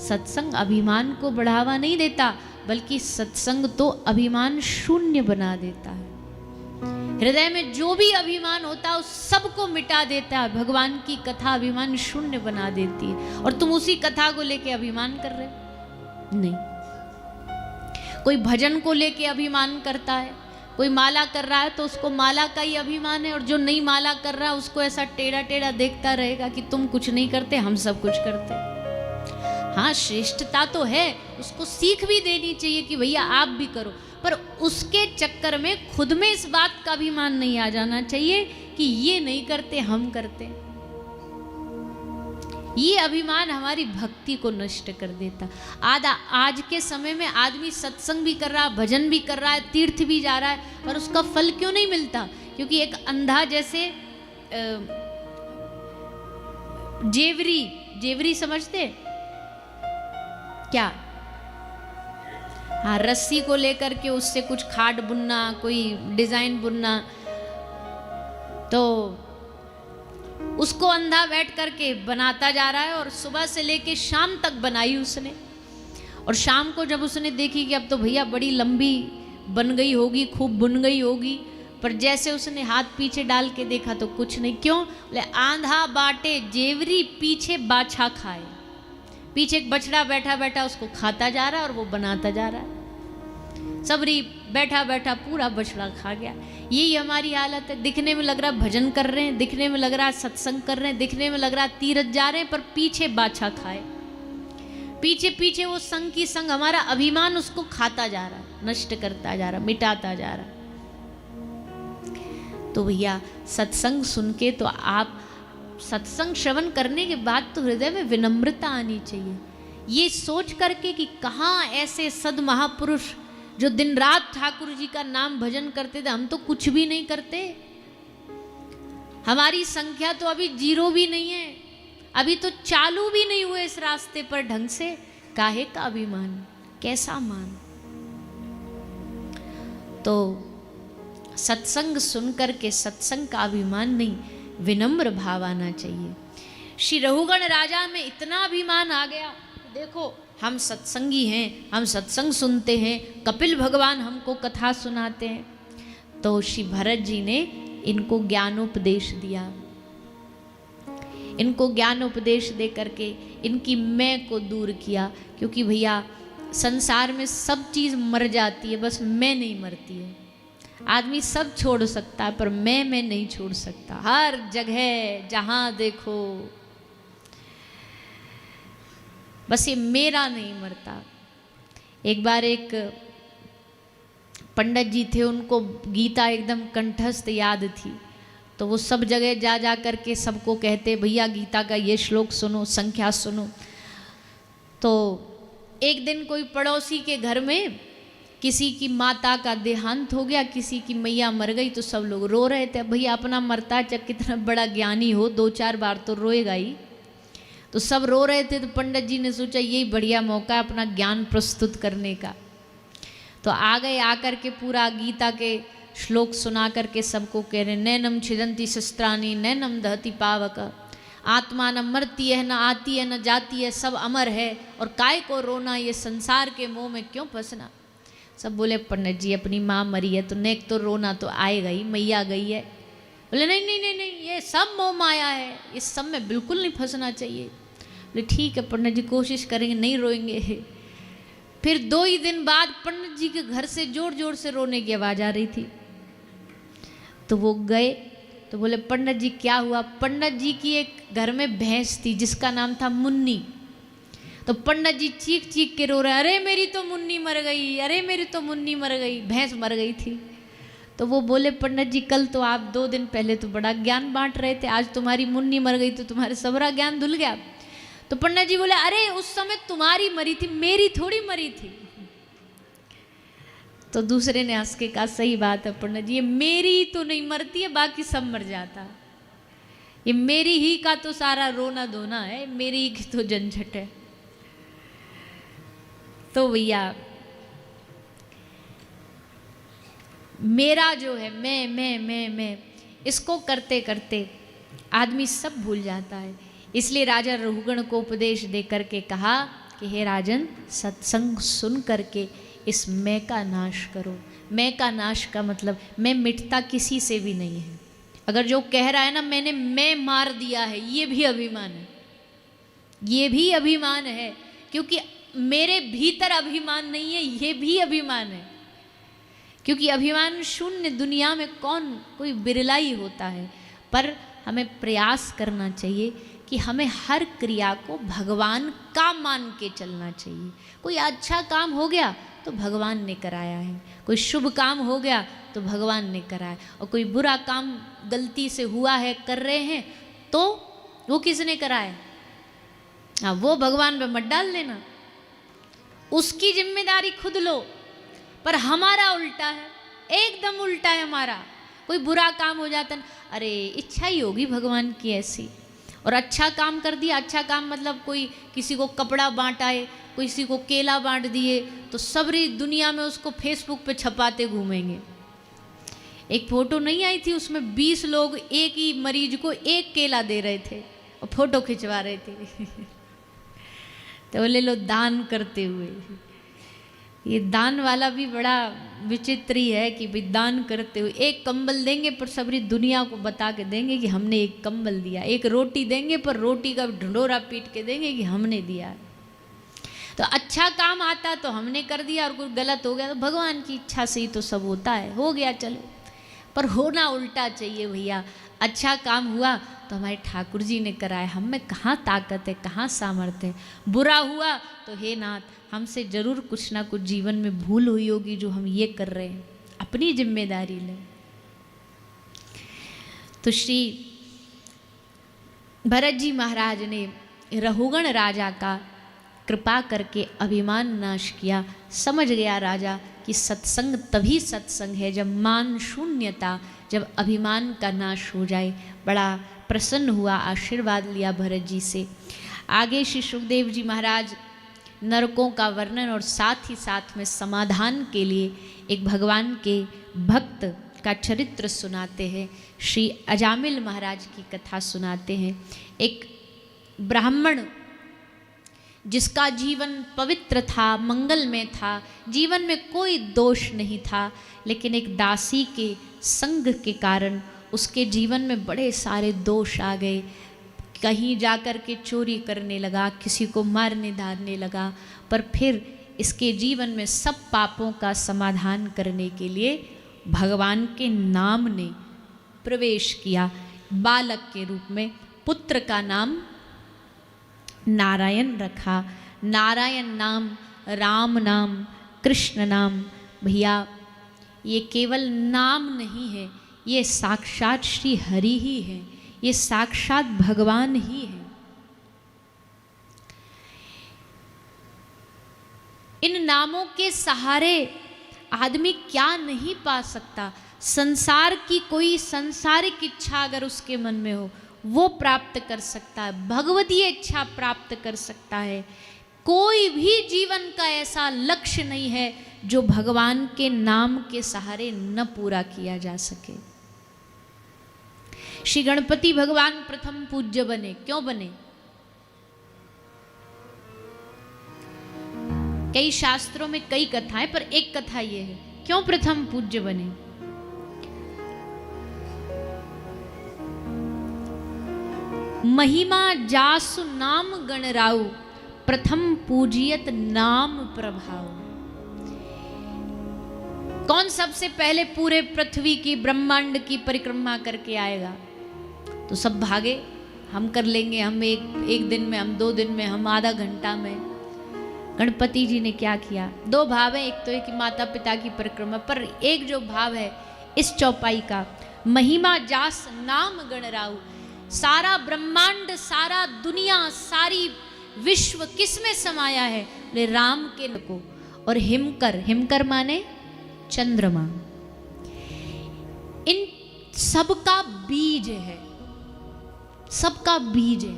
सत्संग अभिमान को बढ़ावा नहीं देता, बल्कि सत्संग तो अभिमान शून्य बना देता है। हृदय में जो भी अभिमान होता है उस सबको मिटा देता है। भगवान की कथा अभिमान शून्य बना देती है, और तुम उसी कथा को लेके अभिमान कर रहे हो? नहीं। कोई भजन को लेके अभिमान करता है, कोई माला कर रहा है तो उसको माला का ही अभिमान है, और जो नहीं माला कर रहा है उसको ऐसा टेढ़ा टेढ़ा देखता रहेगा कि तुम कुछ नहीं करते, हम सब कुछ करते। हाँ, श्रेष्ठता तो है, उसको सीख भी देनी चाहिए कि भैया आप भी करो, पर उसके चक्कर में खुद में इस बात का अभिमान नहीं आ जाना चाहिए कि ये नहीं करते हम करते। ये अभिमान हमारी भक्ति को नष्ट कर देता। आज के समय में आदमी सत्संग भी कर रहा है, भजन भी कर रहा है, तीर्थ भी जा रहा है, पर उसका फल क्यों नहीं मिलता? क्योंकि एक अंधा जैसे जेवरी समझते क्या? हाँ, रस्सी को लेकर के उससे कुछ खाट बुनना, कोई डिजाइन बुनना, तो उसको अंधा बैठ करके बनाता जा रहा है, और सुबह से लेके शाम तक बनाई उसने, और शाम को जब उसने देखी कि अब तो भैया बड़ी लंबी बन गई होगी, खूब बुन गई होगी, पर जैसे उसने हाथ पीछे डाल के देखा तो कुछ नहीं। क्यों? बोले आंधा बाटे जेवरी पीछे बाछा खाए। पीछे एक बछड़ा बैठा बैठा उसको खाता जा रहा है और वो बनाता जा रहा है। सबरी बैठा बैठा पूरा बछड़ा खा गया। यही हमारी हालत है। दिखने में लग रहा भजन कर रहे हैं, दिखने में लग रहा सत्संग कर रहे हैं, दिखने में लग रहा तीरथ जा रहे हैं, पर पीछे बाछा खाए। पीछे पीछे वो संग की संग हमारा अभिमान उसको खाता जा रहा है, नष्ट करता जा रहा, मिटाता जा रहा। तो भैया सत्संग सुन के तो आप सत्संग श्रवण करने के बाद तो हृदय में विनम्रता आनी चाहिए, ये सोच करके कि कहाँ ऐसे सद महापुरुष जो दिन रात ठाकुर जी का नाम भजन करते थे, हम तो कुछ भी नहीं करते। हमारी संख्या तो अभी 0 भी नहीं है, अभी तो चालू भी नहीं हुए इस रास्ते पर ढंग से। काहे का अभिमान, कैसा मान? तो सत्संग सुन करके सत्संग का अभिमान नहीं, विनम्र भाव आना चाहिए। श्री रघुगण राजा में इतना अभिमान आ गया, देखो हम सत्संगी हैं, हम सत्संग सुनते हैं, कपिल भगवान हमको कथा सुनाते हैं। तो श्री भरत जी ने इनको ज्ञानोपदेश दिया। इनको ज्ञानोपदेश दे करके इनकी मैं को दूर किया, क्योंकि भैया संसार में सब चीज़ मर जाती है, बस मैं नहीं मरती है। आदमी सब छोड़ सकता है, पर मैं नहीं छोड़ सकता। हर जगह जहाँ देखो बस ये मेरा नहीं मरता। एक बार एक पंडित जी थे, उनको गीता एकदम कंठस्थ याद थी, तो वो सब जगह जा जा करके सबको कहते भैया गीता का ये श्लोक सुनो, संख्या सुनो। तो एक दिन कोई पड़ोसी के घर में किसी की माता का देहांत हो गया, किसी की मैया मर गई, तो सब लोग रो रहे थे। भैया अपना मरता चाहे कितना बड़ा ज्ञानी हो, 2-4 बार तो रोएगा ही। तो सब रो रहे थे, तो पंडित जी ने सोचा यही बढ़िया मौका है अपना ज्ञान प्रस्तुत करने का। तो आ गए, आकर के पूरा गीता के श्लोक सुना करके सबको कह रहे नैनम छिदंती शस्त्राणी नैनम दहती पावक, आत्मा न मरती है, न आती है, न जाती है, सब अमर है, और काय को रोना, ये संसार के मोह में क्यों फंसना। सब बोले पंडित जी अपनी माँ मरी है तो नेक तो रोना तो आएगा ही, मैया गई है। बोले नहीं नहीं नहीं नहीं, ये सब मोह माया है, इस सब में बिल्कुल नहीं फंसना चाहिए। बोले ठीक है पंडित जी, कोशिश करेंगे, नहीं रोएंगे। फिर 2 ही दिन बाद पंडित जी के घर से जोर जोर से रोने की आवाज़ आ रही थी। तो वो गए, तो बोले पंडित जी क्या हुआ। पंडित जी की एक घर में भैंस थी जिसका नाम था मुन्नी। तो पंडित जी चीख चीख के रो रहे, अरे मेरी तो मुन्नी मर गई, अरे मेरी तो मुन्नी मर गई, भैंस मर गई थी। तो वो बोले पंडित जी कल तो आप 2 दिन पहले तो बड़ा ज्ञान बांट रहे थे, आज तुम्हारी मुन्नी मर गई तो तुम्हारे सबरा ज्ञान धुल गया। तो पंडित जी बोले अरे उस समय तुम्हारी मरी थी, मेरी थोड़ी मरी थी। तो दूसरे ने हंस के कहा सही बात है पंडित जी, ये मेरी तो नहीं मरती है, बाकी सब मर जाता। ये मेरी ही का तो सारा रोना धोना है, मेरी ही की तो झंझट है। तो भैया मेरा जो है मैं इसको करते करते आदमी सब भूल जाता है। इसलिए राजा रघुगण को उपदेश दे करके कहा कि हे राजन, सत्संग सुन करके इस मैं का नाश करो। मैं का नाश का मतलब मैं मिटता किसी से भी नहीं है। अगर जो कह रहा है ना मैंने मैं मार दिया है, ये भी अभिमान है, ये भी अभिमान है, क्योंकि मेरे भीतर अभिमान नहीं है, ये भी अभिमान है। क्योंकि अभिमान शून्य दुनिया में कोई बिरला ही होता है। पर हमें प्रयास करना चाहिए कि हमें हर क्रिया को भगवान का मान के चलना चाहिए। कोई अच्छा काम हो गया तो भगवान ने कराया है, कोई शुभ काम हो गया तो भगवान ने कराया, और कोई बुरा काम गलती से हुआ है, कर रहे हैं, तो वो किसने कराया? हाँ, वो भगवान पे मत डाल देना, उसकी जिम्मेदारी खुद लो। पर हमारा उल्टा है, एकदम उल्टा है हमारा। कोई बुरा काम हो जाता है, अरे इच्छा ही होगी भगवान की ऐसी, और अच्छा काम कर दिया। अच्छा काम मतलब कोई किसी को कपड़ा बांटाए, किसी को केला बांट दिए, तो सबरी दुनिया में उसको फेसबुक पे छपाते घूमेंगे। एक फोटो नहीं आई थी, उसमें 20 लोग एक ही मरीज को एक केला दे रहे थे और फोटो खिंचवा रहे थे। तो बोले लो दान करते हुए। ये दान वाला भी बड़ा विचित्र ही है कि भाई दान करते हुए एक कंबल देंगे पर सबरी दुनिया को बता के देंगे कि हमने एक कंबल दिया। एक रोटी देंगे पर रोटी का ढंडोरा पीट के देंगे कि हमने दिया। तो अच्छा काम आता तो हमने कर दिया, और कुछ गलत हो गया तो भगवान की इच्छा से ही तो सब होता है, हो गया चलो। पर होना उल्टा चाहिए भैया। अच्छा काम हुआ तो हमारे ठाकुर जी ने कराया, हम में कहाँ ताकत है, कहाँ सामर्थ्य है। बुरा हुआ तो हे नाथ, हमसे जरूर कुछ ना कुछ जीवन में भूल हुई होगी जो हम ये कर रहे हैं, अपनी जिम्मेदारी लें। तो श्री भरत जी महाराज ने रहुगण राजा का कृपा करके अभिमान नाश किया। समझ गया राजा कि सत्संग तभी सत्संग है जब मान शून्यता, जब अभिमान का नाश हो जाए। बड़ा प्रसन्न हुआ, आशीर्वाद लिया भरत जी से। आगे श्री सुखदेव जी महाराज नरकों का वर्णन और साथ ही साथ में समाधान के लिए एक भगवान के भक्त का चरित्र सुनाते हैं। श्री अजामिल महाराज की कथा सुनाते हैं। एक ब्राह्मण जिसका जीवन पवित्र था, मंगलमय था, जीवन में कोई दोष नहीं था, लेकिन एक दासी के संग के कारण उसके जीवन में बड़े सारे दोष आ गए। कहीं जाकर के चोरी करने लगा, किसी को मारने धारने लगा। पर फिर इसके जीवन में सब पापों का समाधान करने के लिए भगवान के नाम ने प्रवेश किया। बालक के रूप में पुत्र का नाम नारायण रखा। नारायण नाम, राम नाम, कृष्ण नाम, भैया ये केवल नाम नहीं है, ये साक्षात श्री हरि ही है, ये साक्षात भगवान ही है। इन नामों के सहारे आदमी क्या नहीं पा सकता। संसार की कोई सांसारिक इच्छा अगर उसके मन में हो वो प्राप्त कर सकता है, भगवतीय इच्छा प्राप्त कर सकता है। कोई भी जीवन का ऐसा लक्ष्य नहीं है जो भगवान के नाम के सहारे न पूरा किया जा सके। श्री गणपति भगवान प्रथम पूज्य बने। क्यों बने? कई शास्त्रों में कई कथाएं, पर एक कथा ये है क्यों प्रथम पूज्य बने। महिमा जासु नाम गणराउ, प्रथम पूजियत नाम प्रभाव। कौन सबसे पहले पूरे पृथ्वी की ब्रह्मांड की परिक्रमा करके आएगा? तो सब भागे, हम कर लेंगे, हम एक दिन में, हम 2 दिन में, हम आधा घंटा में। गणपति जी ने क्या किया? 2 भाव है, एक तो है कि माता पिता की परिक्रमा, पर एक जो भाव है इस चौपाई का, महिमा जास नाम गणराउ। सारा ब्रह्मांड, सारा दुनिया, सारी विश्व किस में समाया है? बोले राम के को। और हिमकर, हिमकर माने चंद्रमा, इन सबका बीज है, सबका बीज है।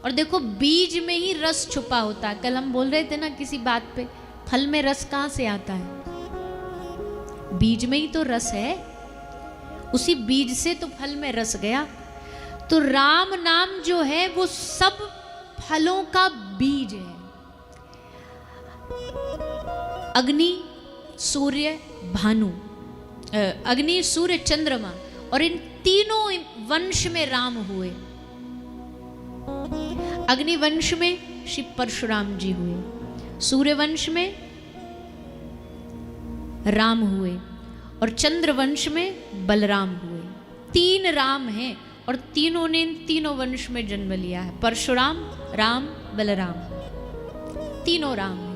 और देखो बीज में ही रस छुपा होता है। कल हम बोल रहे थे ना किसी बात पे, फल में रस कहां से आता है? बीज में ही तो रस है, उसी बीज से तो फल में रस गया। तो राम नाम जो है वो सब फलों का बीज है। अग्नि, सूर्य, भानु, अग्नि, सूर्य, चंद्रमा, और इन तीनों वंश में राम हुए। अग्नि वंश में श्री परशुराम जी हुए, सूर्य वंश में राम हुए, और चंद्र वंश में बलराम हुए। 3 राम हैं और तीनों ने इन तीनों वंश में जन्म लिया है। परशुराम, राम, बलराम, तीनों राम हैं।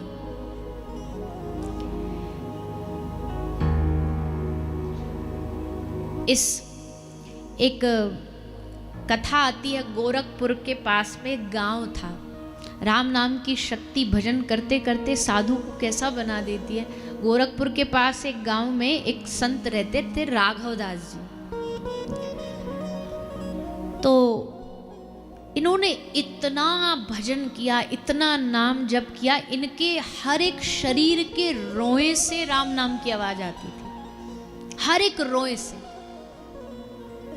इस एक कथा आती है, गोरखपुर के पास में एक गांव था। राम नाम की शक्ति भजन करते करते साधु को कैसा बना देती है। गोरखपुर के पास एक गांव में एक संत रहते थे, राघवदास जी। तो इन्होंने इतना भजन किया, इतना नाम जप किया, इनके हर एक शरीर के रोए से राम नाम की आवाज आती थी। हर एक रोए से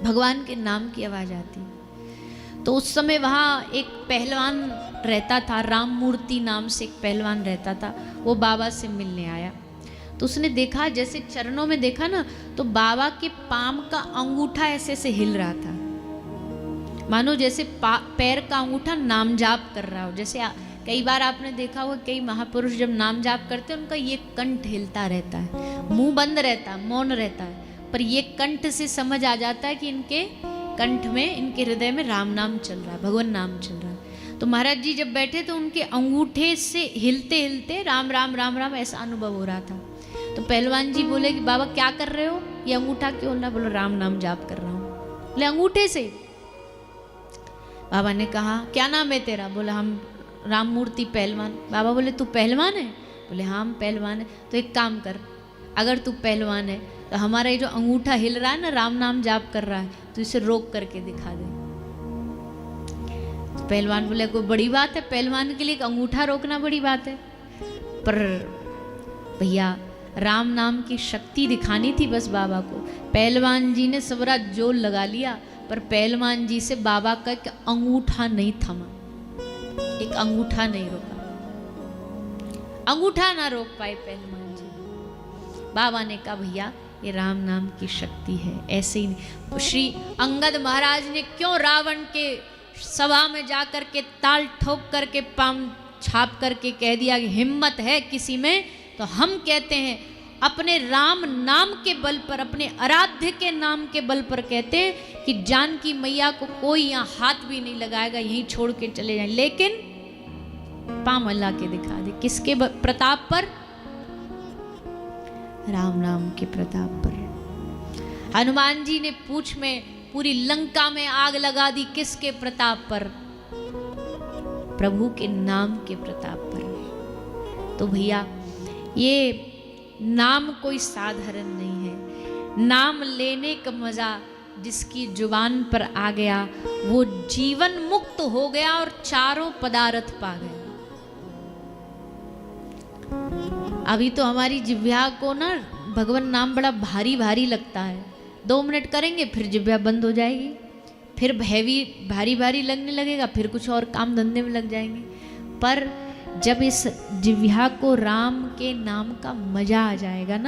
भगवान के नाम की आवाज आती। तो उस समय वहाँ एक पहलवान रहता था, राम मूर्ति नाम से एक पहलवान रहता था। वो बाबा से मिलने आया तो उसने देखा, जैसे चरणों में देखा ना, तो बाबा के पाम का अंगूठा ऐसे ऐसे हिल रहा था, मानो जैसे पैर का अंगूठा नाम जाप कर रहा हो। जैसे कई बार आपने देखा होगा, कई महापुरुष जब नाम जाप करते हैं उनका ये कंठ हिलता रहता है, मुंह बंद रहता है, मौन रहता है, पर ये कंठ से समझ आ जाता है कि इनके कंठ में, इनके हृदय में राम नाम चल रहा है, भगवान नाम चल रहा है। तो महाराज जी जब बैठे तो उनके अंगूठे से हिलते हिलते राम राम राम राम ऐसा अनुभव हो रहा था। तो पहलवान जी बोले कि बाबा क्या कर रहे हो, ये अंगूठा क्यों हिल रहा? बोलो राम नाम जाप कर रहा हूँ। बोले अंगूठे से? बाबा ने कहा क्या नाम है तेरा? बोला हम राम मूर्ति पहलवान। बाबा बोले तू पहलवान है? बोले हाँ हम पहलवान है। तो एक काम कर, अगर तू पहलवान है तो हमारा ये जो अंगूठा हिल रहा है ना, राम नाम जाप कर रहा है, तो इसे रोक करके दिखा दे। तो पहलवान बोले कोई बड़ी बात है, पहलवान के लिए एक अंगूठा रोकना बड़ी बात है? पर भैया राम नाम की शक्ति दिखानी थी बस बाबा को। पहलवान जी ने सबरा जोर लगा लिया, पर पहलवान जी से बाबा का एक अंगूठा नहीं थमा, एक अंगूठा नहीं रोका, अंगूठा ना रोक पाए पहलवान जी। बाबा ने कहा भैया ये राम नाम की शक्ति है, ऐसे ही नहीं। श्री अंगद महाराज ने क्यों रावण के सभा में जाकर के ताल ठोक करके पाम छाप करके कह दिया कि हिम्मत है किसी में, तो हम कहते हैं अपने राम नाम के बल पर, अपने आराध्य के नाम के बल पर कहते हैं कि जानकी मैया को कोई यहाँ हाथ भी नहीं लगाएगा, यहीं छोड़ के चले जाए, लेकिन पाम अल्लाह के दिखा दे। किसके प्रताप पर? राम नाम के प्रताप पर। हनुमान जी ने पूंछ में पूरी लंका में आग लगा दी, किसके प्रताप पर? प्रभु के नाम के प्रताप पर। तो भैया ये नाम कोई साधारण नहीं है। नाम लेने का मजा जिसकी जुबान पर आ गया वो जीवन मुक्त हो गया और चारों पदार्थ पा गया। अभी तो हमारी जिह्वा को ना भगवान नाम बड़ा भारी भारी लगता है, 2 मिनट करेंगे फिर जिह्वा बंद हो जाएगी, फिर हैवी भारी भारी लगने लगेगा, फिर कुछ और काम धंधे में लग जाएंगे। पर जब इस जिह्वा को राम के नाम का मजा आ जाएगा ना,